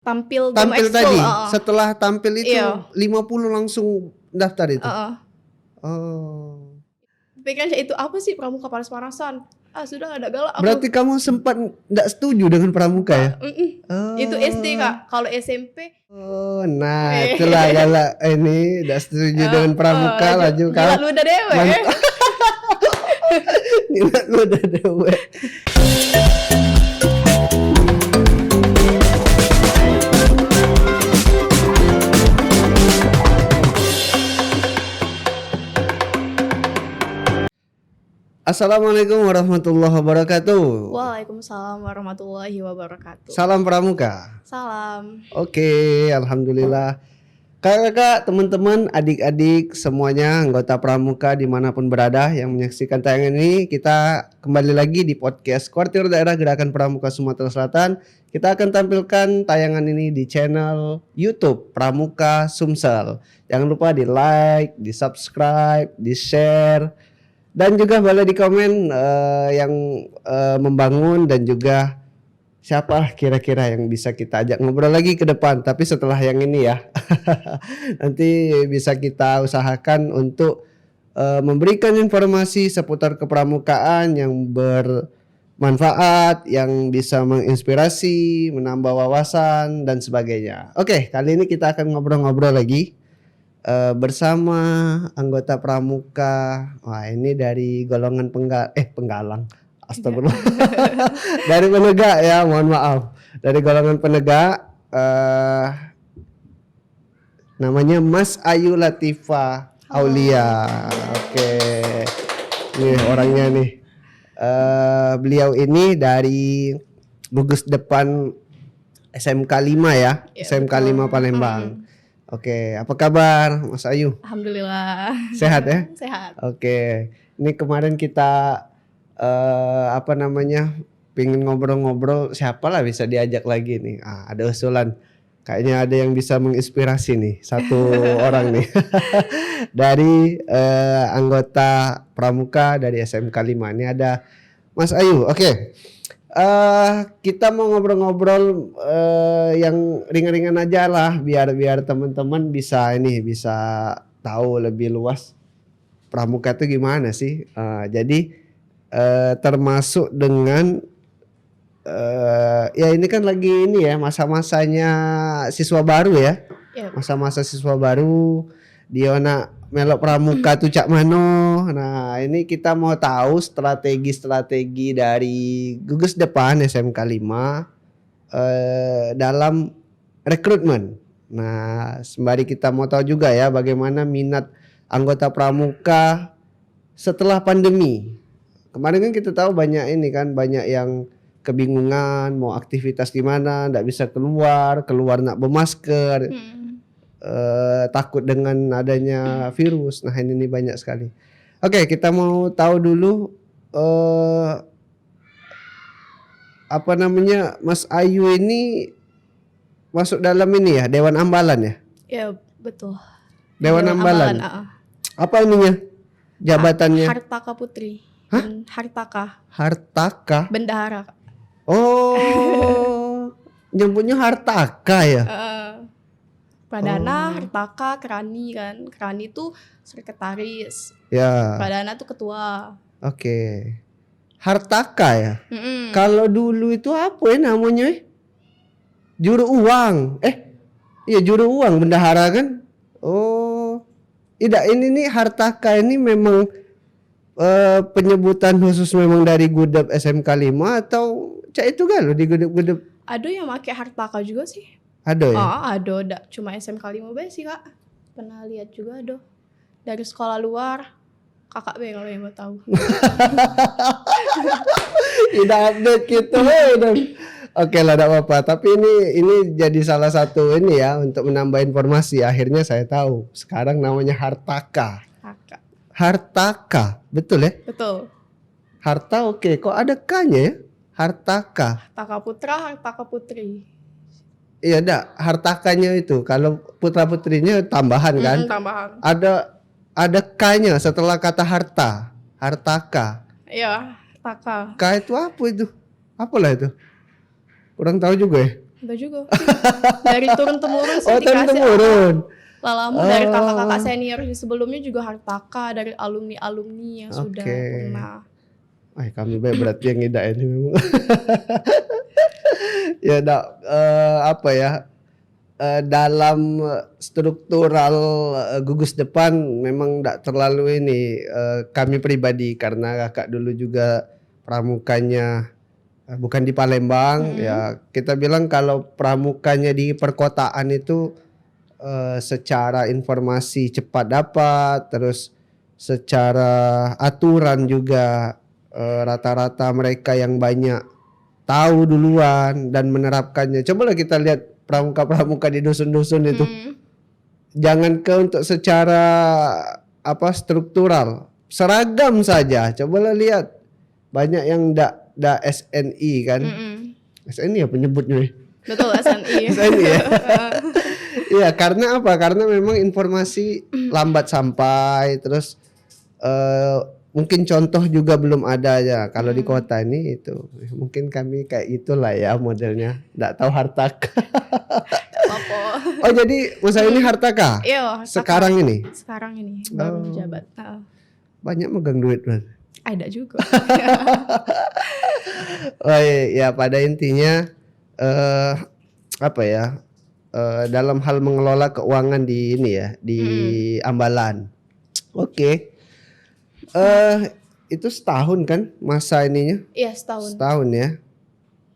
tampil demo Tampil ekskul. tadi. Setelah tampil itu Iya. 50 langsung daftar itu. Oh. Pikirnya itu apa sih pramuka panas-panasan? Sudah ada galak aku. Berarti kamu sempat enggak setuju dengan pramuka ya? Itu SD Kak. Kalau SMP Nah itulah galak ini enggak setuju dengan pramuka laju kau. Gila lu udah dewe. Gila lu udah dewe. Assalamualaikum warahmatullahi wabarakatuh. Waalaikumsalam warahmatullahi wabarakatuh. Salam pramuka. Salam. Oke, alhamdulillah. Kakak, teman-teman, adik-adik semuanya anggota pramuka dimanapun berada yang menyaksikan tayangan ini, kita kembali lagi di podcast Kuartir Daerah Gerakan Pramuka Sumatera Selatan. Kita akan tampilkan tayangan ini di channel YouTube Pramuka Sumsel. Jangan lupa di like, di subscribe, di share. Dan juga boleh di komen yang membangun dan juga siapa kira-kira yang bisa kita ajak ngobrol lagi ke depan. Tapi setelah yang ini ya, nanti bisa kita usahakan untuk memberikan informasi seputar kepramukaan yang bermanfaat, yang bisa menginspirasi, menambah wawasan dan sebagainya. Oke, kali ini kita akan ngobrol-ngobrol lagi. Bersama anggota pramuka. Wah, ini dari golongan penggalang. Astagfirullah. Dari penegak ya, mohon maaf. Dari golongan penegak namanya Mas Ayu Latifah Aulia. Oke. Nih orangnya nih. Beliau ini dari gugus depan SMK 5 ya, SMK 5 Palembang. Oke, apa kabar Mas Ayu? Alhamdulillah. Sehat ya? Sehat. Oke, ini kemarin kita pingin ngobrol-ngobrol, siapa lah bisa diajak lagi nih. Ada usulan, kayaknya ada yang bisa menginspirasi nih, satu orang nih. Dari anggota pramuka dari SMK 5, ini ada Mas Ayu. Oke. Kita mau ngobrol-ngobrol yang ringan-ringan aja lah biar teman-teman bisa tahu lebih luas pramuka itu gimana sih. Jadi termasuk dengan ya ini kan lagi ini ya masa-masanya siswa baru ya. Masa-masa siswa baru Diona melok pramuka tuh cak mano. Nah ini kita mau tahu strategi dari gugus depan SMK 5 dalam rekrutmen. Nah sembari kita mau tahu juga ya bagaimana minat anggota pramuka setelah pandemi. Kemarin kan kita tahu banyak yang kebingungan mau aktivitas di mana, nggak bisa keluar nak bermasker. Takut dengan adanya virus. Nah ini banyak sekali. Oke, kita mau tahu dulu Mas Ayu ini masuk dalam ini ya Dewan Ambalan ya? Ya betul. Dewan Ambalan. Apa ininya? Jabatannya? Hartaka Putri. Hartaka. Bendahara. Oh, nyebutnya Hartaka ya? Pradana, Hartaka, Kerani kan. Kerani itu sekretaris. Ya. Pradana tuh ketua. Oke. Hartaka ya. Kalau dulu itu apa ya namanya? Juru uang. Iya juru uang bendahara kan? Oh. Tidak, ini nih Hartaka ini memang penyebutan khusus memang dari Gudep SMK 5 atau cak itu kan loh di Gudep. Ada yang pakai Hartaka juga sih. Ada ya? Ada. Cuma SMK 5 sih Kak. Pernah lihat juga ada. Dari sekolah luar. Kakak B kalau yang mau tahu. Tidak update gitu. Oke lah, tidak apa-apa. Tapi ini jadi salah satu ini ya untuk menambah informasi. Akhirnya saya tahu. Sekarang namanya Hartaka. Hartaka, betul ya? Betul. Harta oke. Kok ada K-nya ya? Hartaka. Hartaka Putra, Hartaka Putri. Iya Hartakanya itu. Kalau putra putrinya tambahan kan? Tambahan. Ada K-nya setelah kata harta. Hartaka. Iya, Hartaka. K itu apa itu? Apalah itu? Kurang tahu juga ya. Enggak juga. Dari turun temurun sih Oh, dikasih. turun-temurun. Lalamu dari Oh. kakak-kakak senior sebelumnya juga hartaka dari alumni-alumni yang sudah Oke. pernah. Kami baik berarti yang ngidak ini memang. Ya, apa ya? Dalam struktural gugus depan memang tidak terlalu ini kami pribadi karena kakak dulu juga pramukanya bukan di Palembang ya, kita bilang kalau pramukanya di perkotaan itu secara informasi cepat dapat, terus secara aturan juga rata-rata mereka yang banyak tahu duluan dan menerapkannya. Cobalah kita lihat pramuka-pramuka di dusun-dusun itu. Jangan ke untuk secara struktural, seragam saja. Cobalah lihat. Banyak yang ndak SNI kan. SNI apa penyebutnya? Betul, SNI. SNI ya. Iya, karena apa? Karena memang informasi lambat sampai, terus mungkin contoh juga belum ada ya. Kalau di kota ini itu mungkin kami kayak itulah ya modelnya. Nggak tahu hartaka. Oh, jadi masa ini hartaka? Iya, Sekarang ini? Sekarang ini baru menjabat. Banyak megang duit kan? Ada juga. Oh iya, pada intinya dalam hal mengelola keuangan di ini ya, di Ambalan. Oke. Itu setahun kan masa ininya? Iya, setahun. Setahun ya.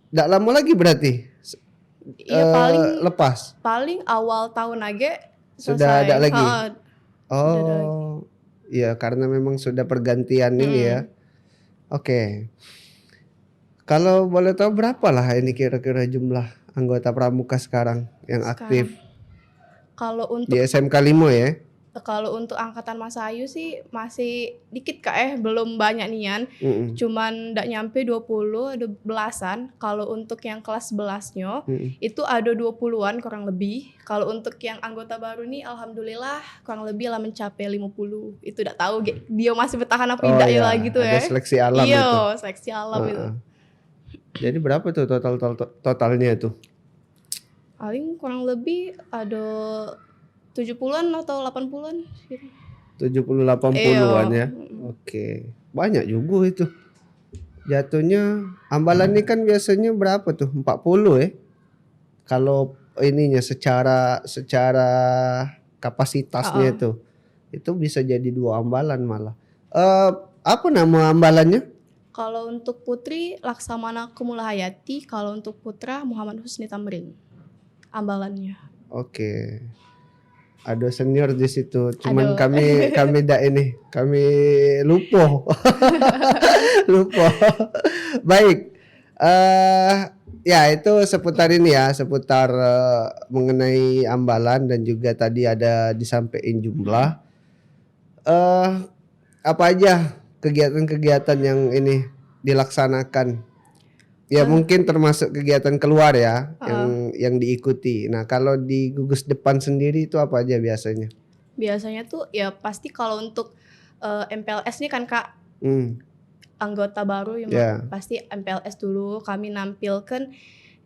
Nggak lama lagi berarti? Iya, lepas. Paling awal tahun aja sudah ada lagi. Oh. Iya, karena memang sudah pergantian ini ya. Oke. Kalau boleh tahu berapa lah ini kira-kira jumlah anggota pramuka sekarang yang aktif? Kalau untuk di SMK 5 ya? Kalau untuk angkatan Mas Ayu sih masih dikit Kak, belum banyak nian. Cuman ndak nyampe 20, ada belasan. Kalau untuk yang kelas 11-nya itu ada 20-an kurang lebih. Kalau untuk yang anggota baru nih alhamdulillah kurang lebih lah mencapai 50. Itu ndak tahu dia masih bertahan apa tidak ya lagi tuh ya. Ada seleksi alam itu. Iya, seleksi alam itu. Jadi berapa tuh totalnya itu? Paling kurang lebih ada 70-an atau 80-an gitu. 70-80-an ya. Oke. Banyak juga itu. Jatuhnya Ambalan ini kan biasanya berapa tuh? 40 ya. Kalau ininya secara kapasitasnya itu bisa jadi 2 Ambalan malah. Apa nama Ambalannya? Kalau untuk putri Laksamana Kumulahayati, kalau untuk putra Muhammad Husni Tamrin. Ambalannya. Oke. Ada senior di situ. Cuman kami lupa. Lupa. Baik. Ya itu seputar ini ya, seputar mengenai Ambalan dan juga tadi ada disampaikan jumlah. Apa aja kegiatan-kegiatan yang ini dilaksanakan? Ya mungkin termasuk kegiatan keluar ya yang diikuti. Nah kalau di gugus depan sendiri itu apa aja biasanya? Biasanya tuh ya pasti kalau untuk MPLS nih kan Kak, anggota baru yang pasti MPLS dulu kami nampilkan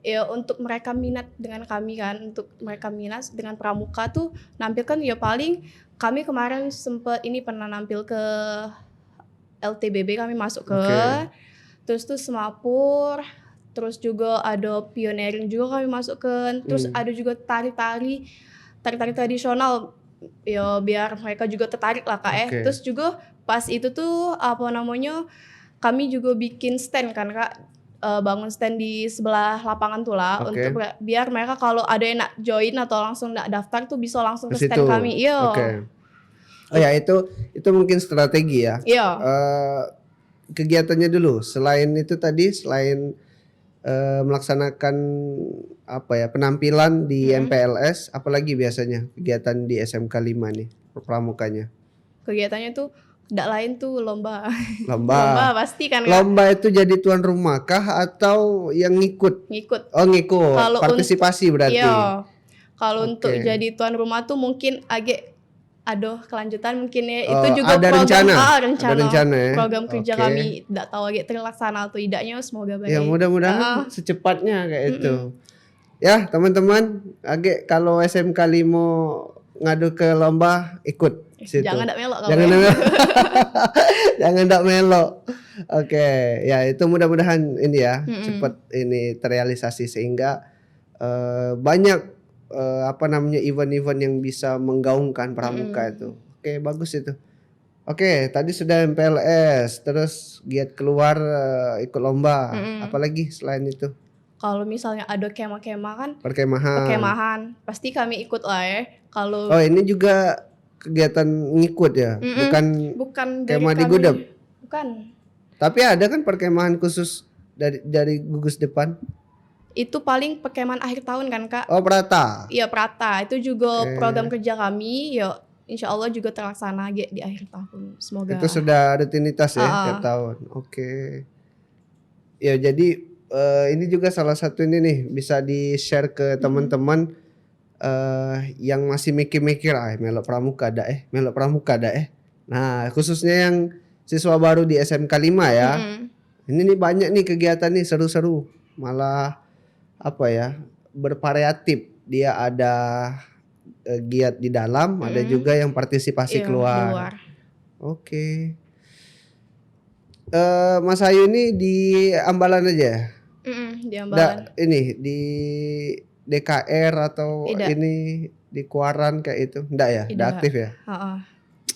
ya untuk mereka minat dengan kami kan, untuk mereka minat dengan pramuka tuh nampilkan ya paling kami kemarin pernah nampil ke LTBB, kami masuk ke terus tuh semapur, terus juga ada pioneering juga kami masukkan, terus ada juga tari-tari tradisional ya biar mereka juga tertarik lah Kak. Terus juga pas itu tuh kami juga bikin stand kan Kak, bangun stand di sebelah lapangan tuh lah untuk biar mereka kalau ada yang nak join atau langsung nak daftar tuh bisa langsung ke stand kami. Iya. Oh ya itu mungkin strategi ya. Iya. Kegiatannya dulu selain melaksanakan penampilan di MPLS, apalagi biasanya kegiatan di SMK 5 nih pramukanya? Kegiatannya tuh tidak lain tuh lomba. Lomba pasti kan Kak? Lomba itu jadi tuan rumah kah atau yang ngikut? Oh ngikut. Kalau partisipasi berarti. Iya. Kalau untuk jadi tuan rumah tuh mungkin kelanjutan mungkin ya. Itu juga ada program rencana ya? Program kerja kami tidak tahu terlaksana atau tidaknya, semoga baik. Ya mudah-mudahan secepatnya kayak itu. Ya teman-teman, kalau SMK Limo ngadu ke lomba ikut situ. Jangan ndak melok Jangan jangan ndak melok. Oke, ya itu mudah-mudahan ini ya cepat ini terrealisasi sehingga banyak event-event yang bisa menggaungkan pramuka itu. Oke, bagus itu. Oke, tadi sudah MPLS, terus giat keluar ikut lomba. Apalagi selain itu? Kalau misalnya ada kemah-kemah kan, perkemahan, pasti kami ikut lah ya. Kalau ini juga kegiatan ngikut ya, bukan kemah di Gudep. Bukan. Tapi ada kan perkemahan khusus dari gugus depan? Itu paling perkemahan akhir tahun kan Kak? Oh, Prata. Iya, Prata. Itu juga program kerja kami. Ya, insya Allah juga terlaksana di akhir tahun. Semoga. Itu sudah rutinitas ya tiap tahun. Oke. Ya, jadi ini juga salah satu ini nih bisa di-share ke teman-teman yang masih mikir-mikir melok pramuka dah. Nah, khususnya yang siswa baru di SMK 5 ya. Ini nih banyak nih kegiatan nih seru-seru. Malah bervariatif. Dia ada giat di dalam, ada juga yang partisipasi keluar. Oke. Mas Ayu ini di Ambalan aja? Di Ambalan. Ini di DKR atau ini di Kuaran kayak itu? Enggak ya? Enggak aktif ya?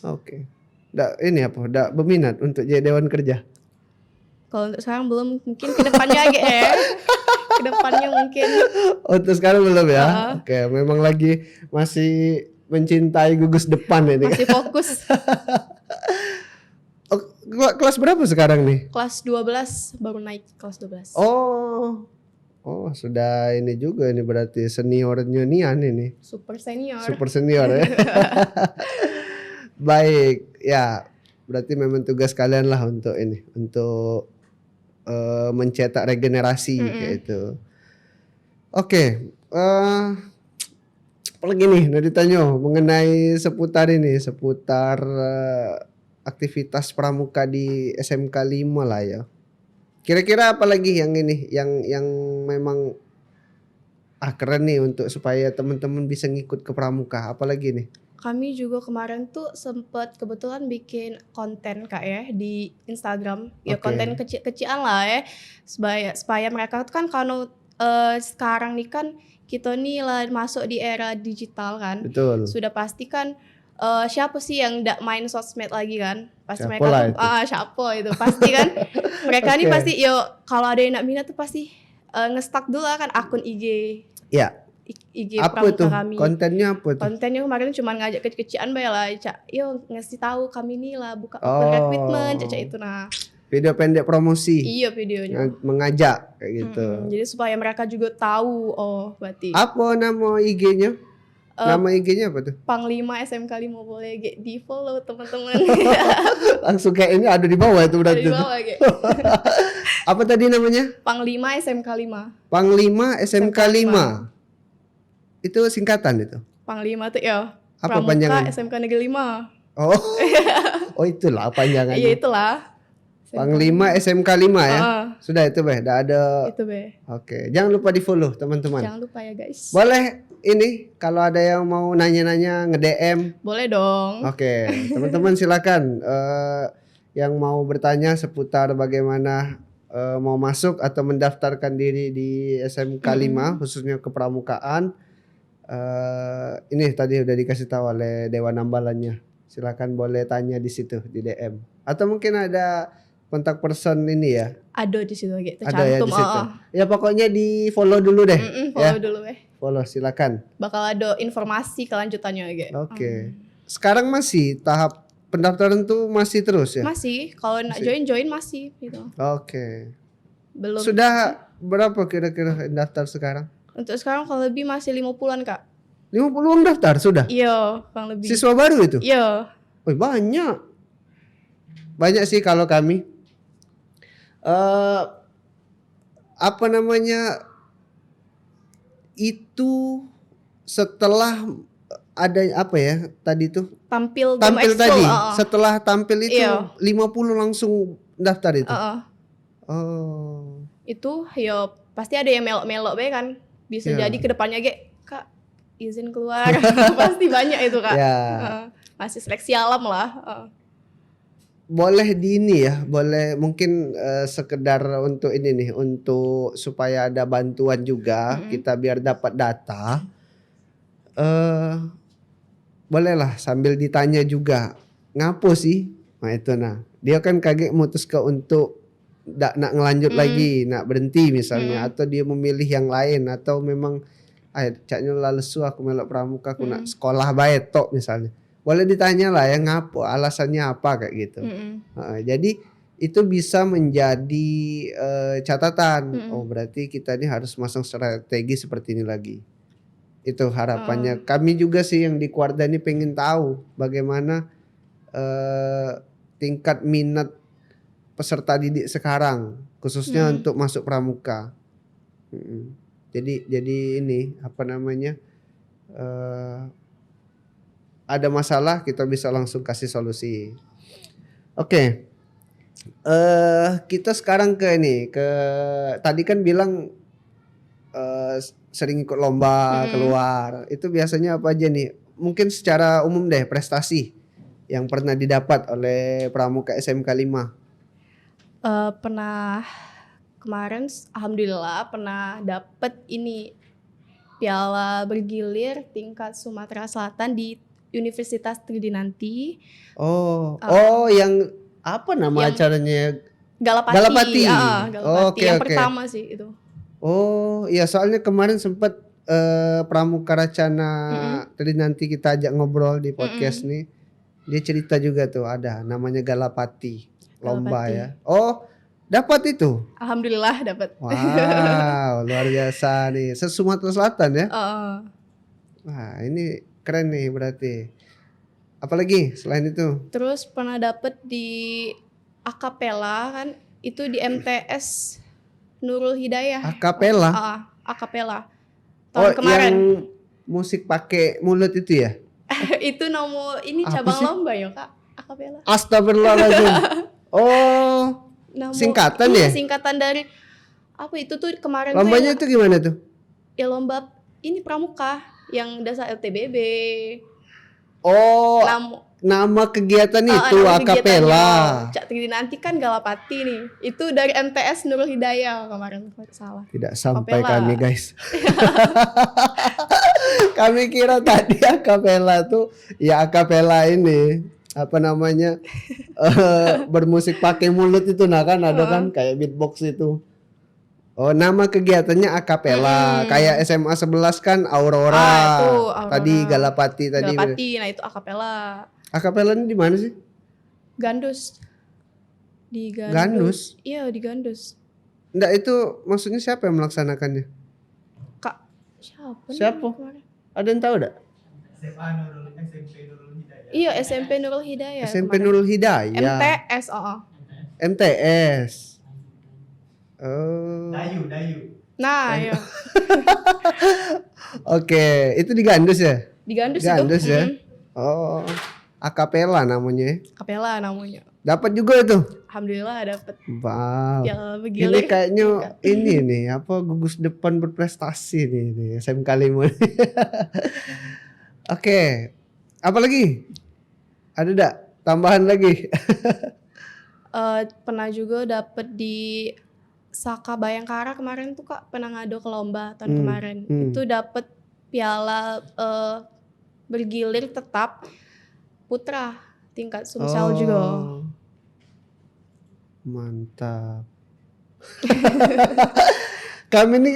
Oke. Enggak berminat untuk jadi dewan kerja? Kalau untuk sekarang belum, mungkin kedepannya ya. Kedepannya mungkin. Untuk sekarang belum ya? Oke, memang lagi masih mencintai gugus depan ini. Masih fokus. Kelas berapa sekarang nih? Kelas 12, baru naik kelas 12. Oh, sudah ini juga ini berarti seniornya Nian ini. Super senior ya. Baik, ya. Berarti memang tugas kalian lah untuk ini, untuk mencetak regenerasi kayak itu. Oke, apalagi nih Nadi Tanyo mengenai seputar aktivitas pramuka di SMK 5 lah ya. Kira-kira apa lagi yang ini yang memang keren nih untuk supaya teman-teman bisa ngikut ke pramuka, apalagi nih? Kami juga kemarin tuh sempat kebetulan bikin konten Kak ya di Instagram. Ya konten kecil-kecilan lah ya. Supaya mereka tuh kan kalau sekarang nih kan kita nih lah masuk di era digital kan. Betul. Sudah pasti kan siapa sih yang nggak main sosmed lagi kan? Pasti siapa mereka tuh siapa itu pasti kan. Mereka nih pasti kalau ada yang nak minat tuh pasti nge-stack dulu kan akun IG. Iya. IG apa pramuka tuh? Kami. Kontennya apa tuh? Kontennya kemarin cuma ngajak kecil-kecilan lah, ngasih tahu kami nih lah buka open recruitment, itu nah. Video pendek promosi. Iya videonya. Mengajak kayak gitu. Jadi supaya mereka juga tahu berarti. Apa nama IG-nya? Nama IG-nya apa tuh? Panglima SMK 5 boleh di follow teman-teman. Langsung kayak ini ada di bawah itu berarti. Ada di bawah kayak. Apa tadi namanya? Panglima SMK 5. Panglima SMK 5. Itu singkatan itu? Panglima tuh ya. Apa panjangan? SMK Negeri 5. Oh itulah panjangannya. Iya itulah. Panglima SMK 5 ya. Sudah itu udah ada. Itu Oke, jangan lupa di-follow teman-teman. Jangan lupa ya guys. Boleh ini kalau ada yang mau nanya-nanya nge-DM. Boleh dong. Oke, teman-teman silakan yang mau bertanya seputar bagaimana mau masuk atau mendaftarkan diri di SMK 5 khususnya kepramukaan. Ini tadi udah dikasih tahu oleh Dewan Ambalannya. Silakan boleh tanya di situ di DM. Atau mungkin ada kontak person ini ya? Ada di situ lagi. Ada ya di situ. Ya pokoknya di follow dulu deh. Follow dulu Follow silakan. Bakal ada informasi kelanjutannya lagi. Oke. Sekarang masih tahap pendaftaran tuh masih terus ya? Masih. Kalau nak join masih gitu. Oke. Belum. Sudah berapa kira-kira daftar sekarang? Untuk sekarang kalau lebih masih 50-an Kak. 50-an daftar sudah? Iya, kurang lebih. Siswa baru itu? Iya. Banyak. Banyak sih kalau kami. Apa namanya? Itu setelah ada apa ya tadi tuh? Tampil tadi. Setelah tampil itu 50 langsung daftar itu. Itu ya pasti ada yang melok-melok kan. Bisa jadi kedepannya Kak izin keluar. Pasti banyak itu Kak. Masih seleksi alam lah. Boleh di ini ya, boleh mungkin sekedar untuk ini nih, untuk supaya ada bantuan juga kita biar dapat data. Bolehlah sambil ditanya juga, ngapo sih? Nah itu dia kan kaget mutus untuk nak ngelanjut lagi, nak berhenti misalnya, atau dia memilih yang lain, atau memang caknya lah lesu aku melok pramuka, aku nak sekolah baik tok misalnya. Boleh ditanya lah ya ngapo, alasannya apa kayak gitu. Jadi itu bisa menjadi catatan. Oh berarti kita ini harus masang strategi seperti ini lagi. Itu harapannya. Kami juga sih yang di Kuarda ini pengen tahu bagaimana tingkat minat peserta didik sekarang, khususnya untuk masuk pramuka. Jadi ini apa namanya, ada masalah kita bisa langsung kasih solusi. Oke. Kita sekarang ke tadi kan bilang sering ikut lomba keluar. Itu biasanya apa aja nih? Mungkin secara umum deh prestasi yang pernah didapat oleh Pramuka SMK 5. Pernah kemarin alhamdulillah pernah dapat ini piala bergilir tingkat Sumatera Selatan di Universitas Tridinanti. Yang apa nama acaranya? Galapati. Galapati. Galapati. Yang pertama sih itu. Oh, iya soalnya kemarin sempat Pramuka Racana Tridinanti kita ajak ngobrol di podcast nih. Dia cerita juga tuh ada namanya Galapati. Lomba ya. Oh, dapat itu? Alhamdulillah dapat. Wow, luar biasa nih. Se-Sumatera Selatan ya? Wah, ini keren nih berarti. Apalagi selain itu? Terus pernah dapat di akapela kan, itu di MTS Nurul Hidayah. Akapela? Akapela. Tahun kemarin. Yang musik pakai mulut itu ya? Itu ini apa cabang sih? lomba ya Kak, akapela. Astagfirullahaladzim. Singkatan ya? Singkatan dari apa itu tuh kemarin. Lombanya tuh gimana tuh? Ya lomba ini pramuka yang dasar LTBB. Nama kegiatan itu akapela. Cak Tridinanti kan Galapati nih. Itu dari MTS Nurul Hidayah kemarin kalau salah. Tidak sampai kami guys. Kami kira tadi akapela tuh ya akapela ini apa namanya bermusik pakai mulut itu kan ada kan kayak beatbox itu. Oh, nama kegiatannya akapela. Kayak SMA 11 kan Aurora. Aurora. Tadi Galapati tadi. Nah itu akapela. Akapela ini di mana sih? Gandus. Di Gandus. Gandus? Iya, di Gandus. Enggak, itu maksudnya siapa yang melaksanakannya? Kak, siapa? Ada yang tahu enggak? SMP Nurul Hidayah. Iya, SMP Nurul Hidayah. SMP Nurul Hidayah. MTS, MTS. Dayu. Nah, ya. Oke, itu di Gandus ya? Di Gandus itu. Ya. Oh, akapela namanya. Akapela namanya. Dapat juga itu? Alhamdulillah dapat. Wow. Ya, begilir. Ini kayaknya ini nih apa gugus depan berprestasi nih SMK 5. Oke. Apa lagi? Ada enggak tambahan lagi? Pernah juga dapat di Saka Bayangkara kemarin tuh Kak, pernah ngado ke lomba tahun kemarin. Itu dapat piala bergilir tetap putra tingkat Sumsel juga. Mantap. Kami ini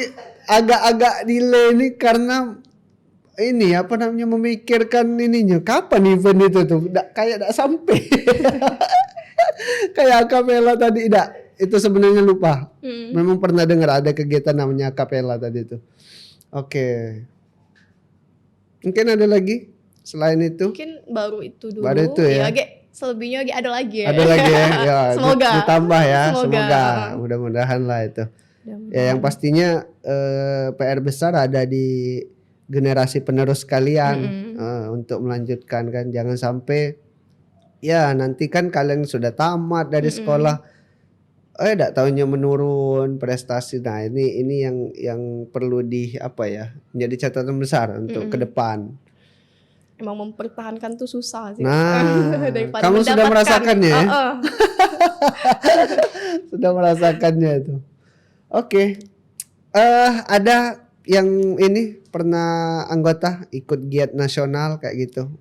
agak-agak delay nih karena ini apa namanya memikirkan ininya kapan event itu tuh kayak enggak sampai. Kayak akapela tadi itu sebenarnya lupa. Memang pernah dengar ada kegiatan namanya akapela tadi itu. Oke. Mungkin ada lagi selain itu? Mungkin baru itu dulu. Baru itu ya. Selebihnya ada lagi ya. Ada lagi ya. Ya Semoga. Ditambah ya. Semoga. Mudah-mudahan lah itu. Ya yang pastinya PR besar ada di generasi penerus kalian untuk melanjutkan kan. Jangan sampai ya nanti kan kalian sudah tamat dari sekolah enggak tahunya menurun prestasi. Nah, ini yang perlu menjadi catatan besar untuk ke depan. Emang mempertahankan tuh susah sih. Nah, daripada kamu sudah merasakannya ya? Sudah merasakannya itu. Oke. Ada yang ini pernah anggota ikut giat nasional kayak gitu?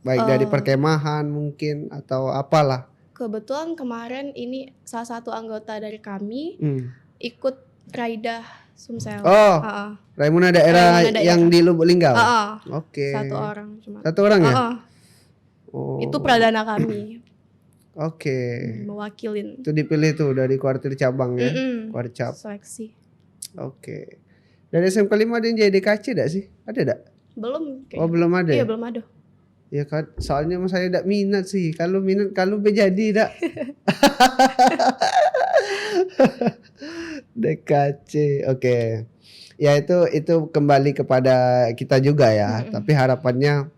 Baik dari perkemahan mungkin atau apalah. Kebetulan kemarin ini salah satu anggota dari kami ikut Raidah Sumsel. Raimuna daerah yang di Lubuk Linggau. Oke. Satu orang cuma. Satu orang ya? Itu perdana kami. Oke. Mewakilin. Itu dipilih tuh dari kuartir cabang ya? Kuarcap. Seleksi. Oke. Dari SMK 5 ada yang jadi DKC enggak sih? Ada enggak? Belum. Belum ada. Iya, belum ada. Ya kan, soalnya saya tidak minat sih. Kalau minat jadi tidak. DKC, oke. Ya itu kembali kepada kita juga ya. Tapi harapannya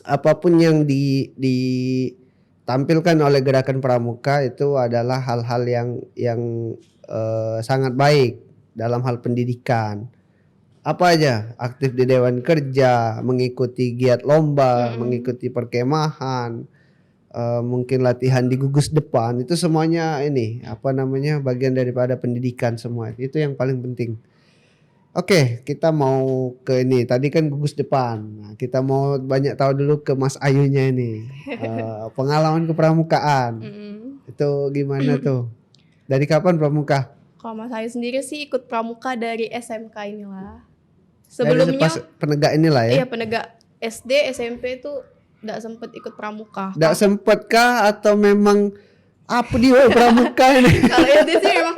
apapun yang ditampilkan oleh Gerakan Pramuka itu adalah hal-hal yang sangat baik dalam hal pendidikan. Apa aja, aktif di Dewan Kerja, mengikuti giat lomba, mengikuti perkemahan, mungkin latihan di gugus depan, itu semuanya bagian daripada pendidikan semua. Itu yang paling penting. Oke, kita mau ke ini. Tadi kan gugus depan. Nah, kita mau banyak tahu dulu ke Mas Ayunya ini. Pengalaman kepramukaan. Itu gimana tuh? Dari kapan pramuka? Kalau Mas Ayu sendiri sih ikut pramuka dari SMK inilah. Sebelumnya penegak inilah ya. Iya, penegak SD, SMP itu enggak sempet ikut pramuka. Enggak sempet kah atau memang apa dia pramuka ini? Kalau SD sih memang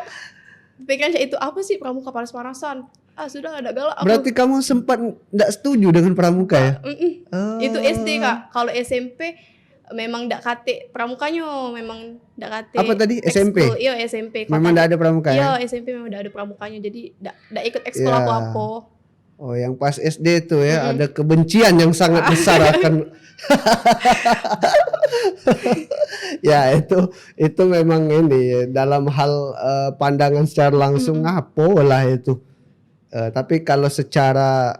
pikirannya itu apa sih pramuka panas-panasan. Sudah ada galak aku. Berarti kamu sempat enggak setuju dengan pramuka ya? Itu SD, Kak. Kalau SMP memang enggak kate pramukanya, memang enggak kate. Apa tadi? SMP? Iya, SMP. Memang enggak ada pramuka ya? Iya, SMP memang enggak ada pramukanya. Jadi enggak ikut ekskul apa-apa. Oh, yang pas SD tuh ya ada kebencian yang sangat besar akan ya itu memang ini dalam hal pandangan secara langsung apalah itu. Tapi kalau secara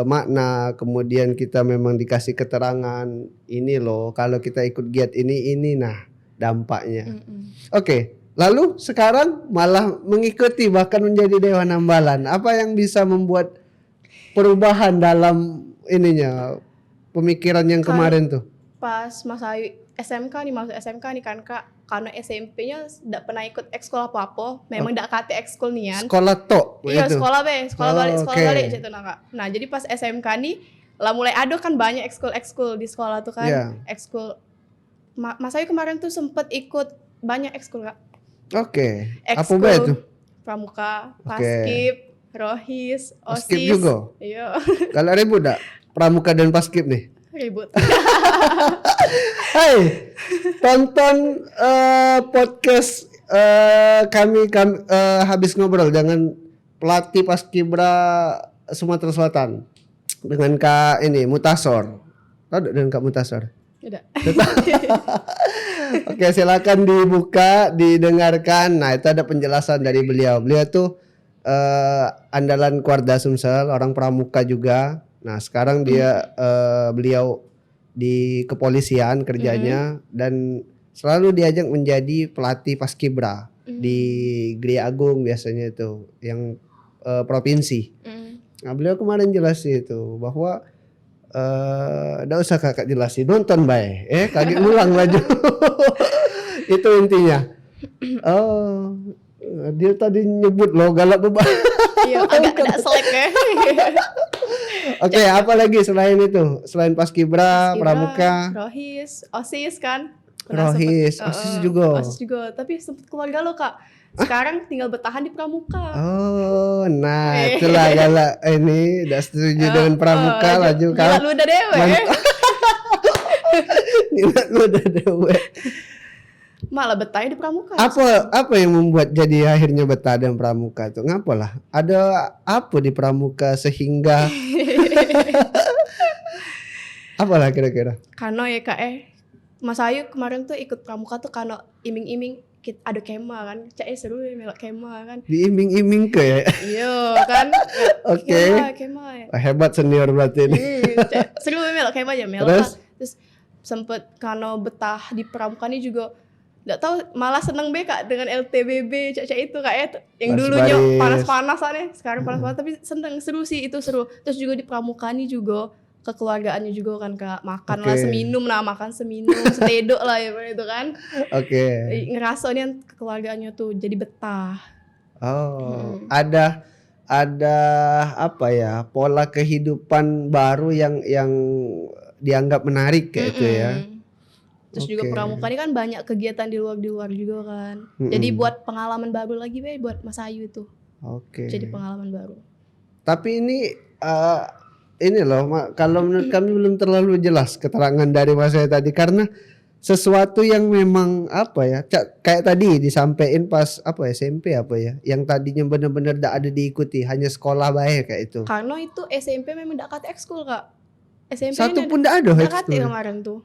makna kemudian kita memang dikasih keterangan ini loh, kalau kita ikut giat ini nah dampaknya. Oke. Lalu sekarang malah mengikuti bahkan menjadi Dewan Ambalan. Apa yang bisa membuat perubahan dalam pemikiran yang kemarin tuh? Pas Mas Ayu masuk SMK nih kan Kak, karena SMP-nya enggak pernah ikut ekskul apa-apa, memang enggak kate ekskul nian. Sekolah tok. Iya, sekolah balik gitu nah Kak. Nah, jadi pas SMK nih lah mulai ada kan banyak ekskul di sekolah tuh kan. Ekskul Mas Ayu kemarin tuh sempet ikut banyak ekskul Kak. Oke. Apa itu? Pramuka, Paskib, Rohis, OSIS. Paskib juga? Iya. Kalau ribut enggak? Pramuka dan Paskib nih? Ribut. Hai, tonton podcast kami habis ngobrol dengan pelatih Paskibra Sumatera Selatan dengan Kak Mutasor. Tahu dengan Kak Mutasor? Tidak. Oke, silakan dibuka, didengarkan. Nah, itu ada penjelasan dari beliau. Beliau tuh andalan Kuarda Sumsel, orang pramuka juga. Nah, sekarang beliau di kepolisian kerjanya dan selalu diajak menjadi pelatih Paskibra di Gria Agung biasanya itu yang provinsi. Nah, beliau kemarin jelasin itu bahwa enggak usah kakak jelasin, nonton bae. Kaget ngulang laju. Itu intinya. Oh, dia tadi nyebut lo galak beban. Iya, agak selek ya. Oke, apa lagi selain itu? Selain Paskibra, Pramuka, Rohis, OSIS kan? Rohis, OSIS juga. OSIS juga, tapi sempat keluarga lo Kak. Sekarang tinggal bertahan di Pramuka. Oh, nah itulah galak ini udah setuju dengan Pramuka laju kan. Gila lu udah dewe. Gila lu udah dewe. Malah betah di Pramuka. Apa yang membuat jadi akhirnya betah dengan Pramuka itu? Ngapalah? Ada apa di Pramuka sehingga apalah kira-kira? Karena ya Kak Mas Ayu kemarin tuh ikut Pramuka tuh karena iming-iming ada kema kan, caknya seru ya melok kema kan. Diiming-iming ke ya. Iya kan. Oke. Kema. Hebat senior berarti ini. Seru melok kema aja melok. Terus sempet karena betah di pramuka ini juga nggak tahu, malah seneng Kak dengan LTBB cak itu kayak yang dulunya panas-panasan sekarang panas-panas, tapi seru sih, itu seru. Terus juga di pramuka ini juga kekeluargaannya juga kan Kak, makan lah seminum lah, makan seminum setedok lah ya itu kan. Ngerasa nih kekeluargaannya tuh jadi betah. Ada apa ya, pola kehidupan baru yang dianggap menarik kayak itu ya. Terus juga pramuka ini kan banyak kegiatan di luar juga kan. Jadi buat pengalaman baru lagi buat Mas Ayu itu. Jadi pengalaman baru. Tapi ini loh, kalau menurut kami belum terlalu jelas keterangan dari Mas Ayu tadi, karena sesuatu yang memang apa ya, kayak tadi disampaikan pas SMP yang tadinya benar-benar tidak ada diikuti, hanya sekolah baik kayak itu. Karena itu SMP memang tidak kate ekskul Kak. SMP satu pun tidak ada ekskul kemarin tuh.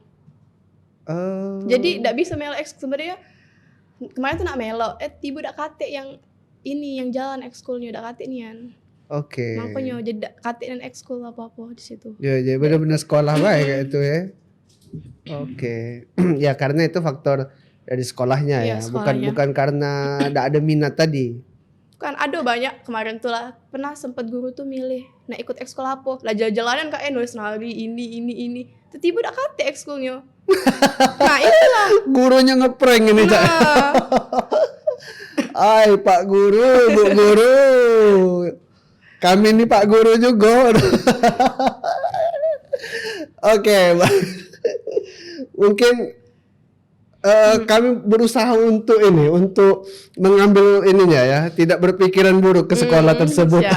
Jadi tidak bisa melo ekskul sebenarnya. Kemarin tuh nak melo, tiba dak kate yang ini yang jalan ekskulnya dak kate nian. Makanya jadi dak kate dan ekskul apa-apa di situ. Ya, jadi benar-benar sekolah baik kayak itu ya. Ya karena itu faktor dari sekolahnya ya, bukan karena tidak ada minat tadi. Kan ada banyak kemarin tuh lah, pernah sempat guru tuh milih nah ikut ekskul apa lah, jalan-jalanan Kak nulis nari ini tiba-tiba udah kate ekskulnya. Nah itulah gurunya ngeprank ini Cak. Ay Pak Guru, Bu Guru, kami ini Pak Guru juga. Mungkin kami berusaha untuk mengambil ininya ya, tidak berpikiran buruk ke sekolah tersebut.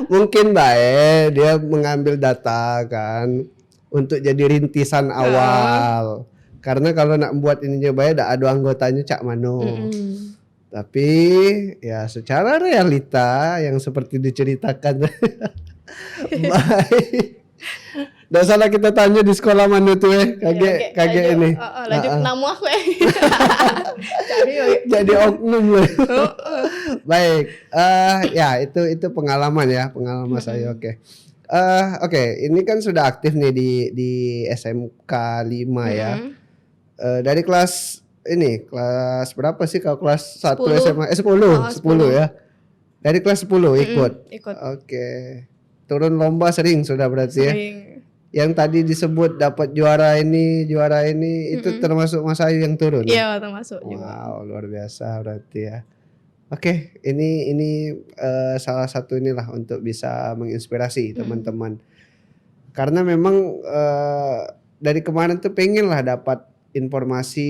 Mungkin baik dia mengambil data kan untuk jadi rintisan awal. Karena kalau nak buat ininya baik ada anggotanya cak mano. Tapi ya secara realita yang seperti diceritakan baik. Nggak salah kita tanya di sekolah mana tuh kaget ini. Lanjut nama aku Jadi oknum loh. Baik, ya itu pengalaman saya. Ini kan sudah aktif nih di SMK 5 ya. Dari kelas berapa sih kalau kelas 1 SMA? 10 ya. Dari kelas 10 ikut. Turun lomba sering sudah berarti ya. Yang tadi disebut dapat juara ini itu termasuk Mas Ayu yang turun. Iya, termasuk juga. Wow, luar biasa berarti ya. Ini salah satu inilah untuk bisa menginspirasi teman-teman. Karena memang dari kemarin tuh pengen lah dapat informasi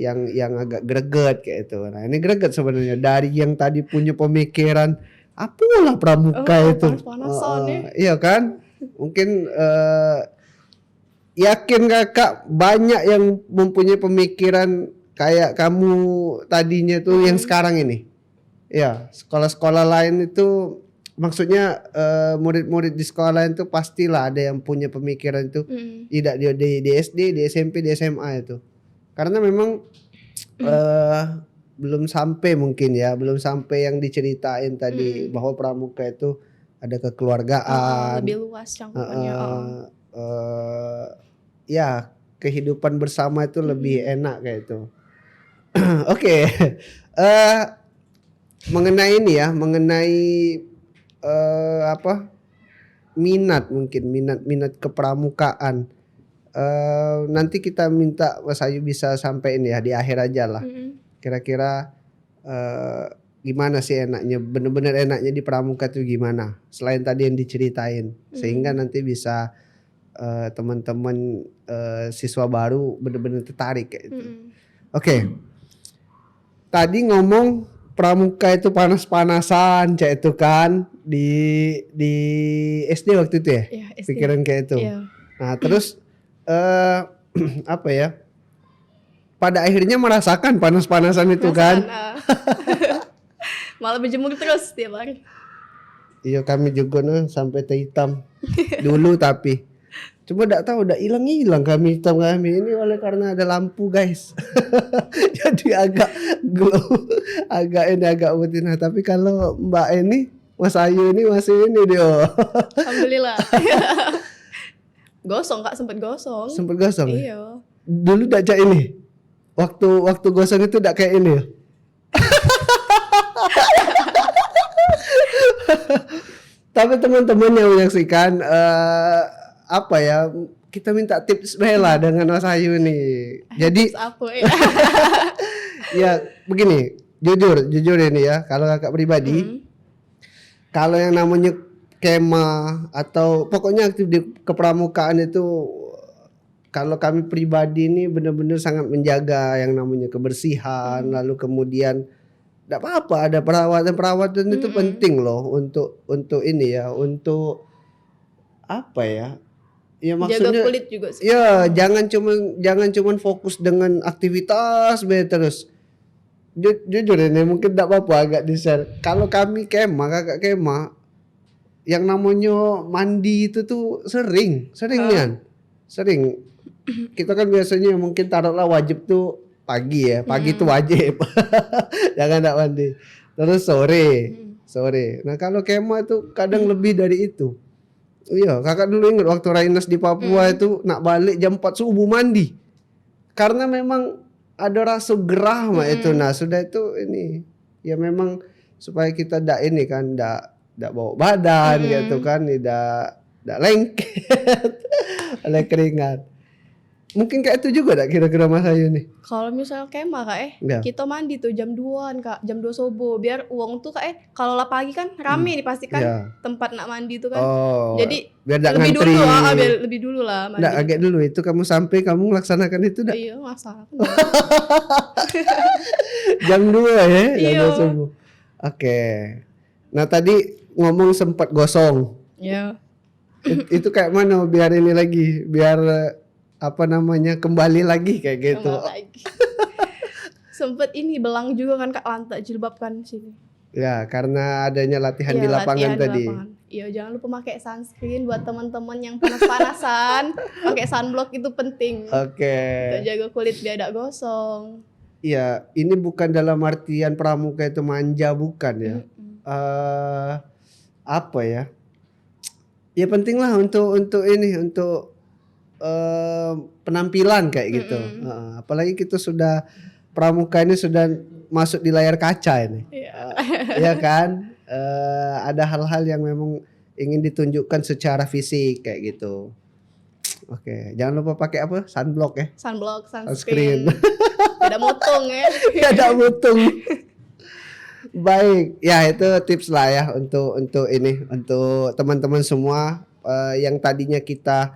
yang agak greget kayak itu. Nah, ini greget sebenarnya dari yang tadi punya pemikiran apalah pramuka itu. Iya kan? Mungkin yakin Kakak banyak yang mempunyai pemikiran kayak kamu tadinya tuh yang sekarang ini. Ya, sekolah-sekolah lain itu maksudnya murid-murid di sekolah lain tuh pastilah ada yang punya pemikiran itu tidak di SD, di SMP, di SMA itu. Karena memang belum sampai yang diceritain tadi bahwa pramuka itu ada kekeluargaan, lebih luas cangkupannya. Ya kehidupan bersama itu lebih enak kayak itu. Mengenai ini ya, minat kepramukaan. Nanti kita minta Mas Ayu bisa sampai ini ya di akhir aja lah. Kira-kira gimana sih enaknya, bener-bener enaknya di pramuka tuh gimana selain tadi yang diceritain, sehingga nanti bisa teman-teman siswa baru bener-bener tertarik kayak itu. Tadi ngomong pramuka itu panas-panasan kayak itu kan di SD waktu itu ya, SD. Pikiran kayak itu. Nah terus pada akhirnya merasakan panas-panasan itu kan. Malah berjemur terus tiap hari. Iya kami juga sampai hitam dulu tapi Cuma enggak tahu udah hilang kami hitam kami ini oleh karena ada lampu guys. Jadi agak glow, agak putih. Nah, tapi kalau Mbak ini, Mas Ayu ini masih ini dia. Alhamdulillah. Gosong Kak, sempet gosong. Sempet gosong. Iya. Dulu enggak kayak ini. Waktu gosong itu enggak kayak ini ya. Tapi teman-teman yang menyaksikan apa ya, kita minta tips Bella dengan Mas Ayu nih. Jadi apa ya? ya begini, jujur ini ya, kalau kakak pribadi, kalau yang namanya kemah atau pokoknya aktif di kepramukaan itu, kalau kami pribadi ini benar-benar sangat menjaga yang namanya kebersihan, lalu kemudian enggak apa-apa ada perawatan itu penting loh untuk ini ya, untuk apa ya? Ya maksudnya jaga kulit juga sih. Ya, jangan cuman fokus dengan aktivitas terus. Jujur ini mungkin enggak apa-apa agak di-share. Kalau kami kakak kemah yang namanya mandi itu tuh sering. Kita kan biasanya mungkin taruhlah wajib tuh pagi ya. Pagi tuh wajib. Jangan enggak mandi. Terus sore. Nah, kalau kemah tuh kadang lebih dari itu. Iya, kakak dulu ingat waktu Rainas di Papua itu nak balik jam 4 subuh mandi. Karena memang ada rasa gerah itu. Nah, sudah itu ini ya memang supaya kita enggak bawa badan gitu kan, enggak lengket oleh keringat. Mungkin kayak itu juga enggak kira-kira Mas Ayu nih? Kalau misal kemah Kak Ya. kita mandi tuh jam 2-an Kak, jam 2 subuh biar uang tuh Kak kalau lah pagi kan rame dipastikan tempat nak mandi tuh kan. Jadi biar enggak lebih ngantri. dulu biar lebih dulu lah mandi. Enggak agak dulu itu kamu sampai kamu melaksanakan itu enggak? Iya, masalah. Jam 2 ya, jam 2 Iya. subuh. Oke. Nah, tadi ngomong sempat gosong. Iya. Itu kayak mana biar ini lagi, biar apa namanya kembali lagi kayak gitu. Kembali lagi. Sempet ini belang juga kan Kak, lantak jilbab kan sini. Ya, karena adanya latihan di lapangan latihan tadi. di lapangan. Iya, jangan lupa pakai sunscreen buat teman-teman yang panas-panasan. Pakai sunblock itu penting. Oke. Untuk jaga kulit biar tidak gosong. Iya, ini bukan dalam artian pramuka itu manja, bukan ya. Apa ya? Ya penting lah untuk ini, untuk penampilan kayak gitu. Apalagi kita sudah pramuka ini sudah masuk di layar kaca ini. Ya kan? Ada hal-hal yang memang ingin ditunjukkan secara fisik kayak gitu. Oke, jangan lupa pakai apa? Sunblock ya. Sunblock, sunscreen. Ada motong ya. Ada motong. Baik, ya itu tips lah ya untuk ini, untuk teman-teman semua yang tadinya kita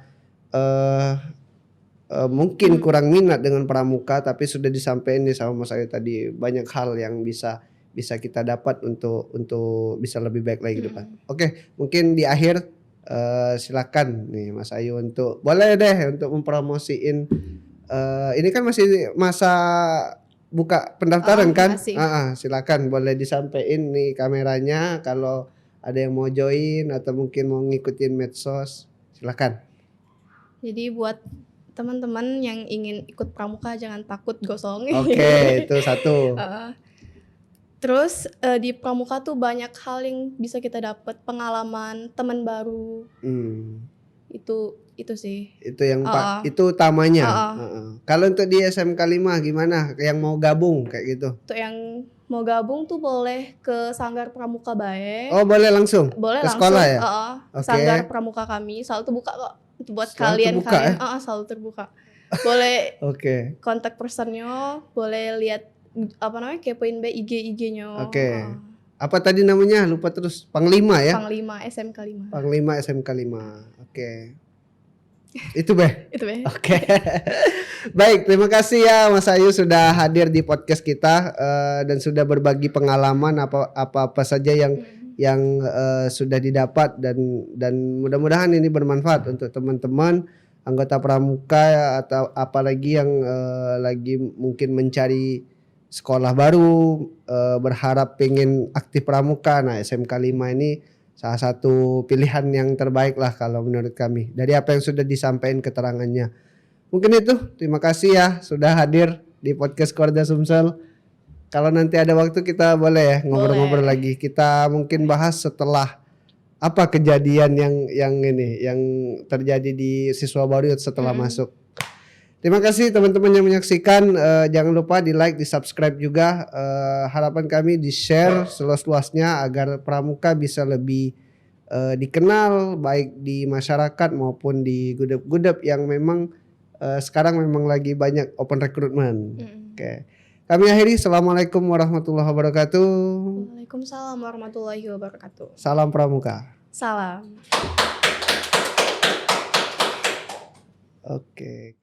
mungkin kurang minat dengan pramuka, tapi sudah disampaikan nih sama Mas Ayu tadi banyak hal yang bisa kita dapat untuk bisa lebih baik lagi ke depan. Oke, mungkin di akhir silakan nih Mas Ayu untuk boleh deh untuk mempromosiin ini kan masih masa buka pendaftaran kan? Silakan boleh disampaikan nih kameranya kalau ada yang mau join atau mungkin mau ngikutin medsos, silakan. Jadi buat teman-teman yang ingin ikut pramuka jangan takut gosong. Oke, itu satu. Terus di pramuka tuh banyak hal yang bisa kita dapat, pengalaman, teman baru. Itu sih. Itu yang itu utamanya. Kalau untuk di SMK 5 gimana? Yang mau gabung kayak gitu? Untuk yang mau gabung tuh boleh ke Sanggar Pramuka Bae. Oh, boleh langsung? Boleh ke langsung. Sekolah ya? Sanggar Pramuka kami selalu terbuka kok. Buat Selalu kalian terbuka, selalu terbuka. Boleh kontak personnya, boleh lihat kepoin IG-nya. Apa tadi namanya? Lupa terus. Panglima ya? Panglima SMK 5. Panglima SMK 5. Oke. Itu Beh. Itu Beh. Oke. Baik, terima kasih ya Mas Ayu sudah hadir di podcast kita dan sudah berbagi pengalaman apa saja yang sudah didapat dan mudah-mudahan ini bermanfaat untuk teman-teman anggota pramuka atau apalagi yang lagi mungkin mencari sekolah baru, berharap pengen aktif pramuka. Nah, SMK 5 ini salah satu pilihan yang terbaik lah kalau menurut kami dari apa yang sudah disampaikan keterangannya. Mungkin itu, terima kasih ya sudah hadir di podcast Keluarga Sumsel. Kalau nanti ada waktu kita boleh ya ngobrol-ngobrol lagi. Kita mungkin bahas setelah apa kejadian yang terjadi di siswa baru setelah masuk. Terima kasih teman-teman yang menyaksikan. Jangan lupa di like, di subscribe juga. Harapan kami di share seluas-luasnya agar Pramuka bisa lebih dikenal baik di masyarakat maupun di gudep-gudep yang memang sekarang memang lagi banyak open recruitment. Oke. Kami akhiri. Assalamualaikum warahmatullahi wabarakatuh. Waalaikumsalam warahmatullahi wabarakatuh. Salam Pramuka. Salam. Oke.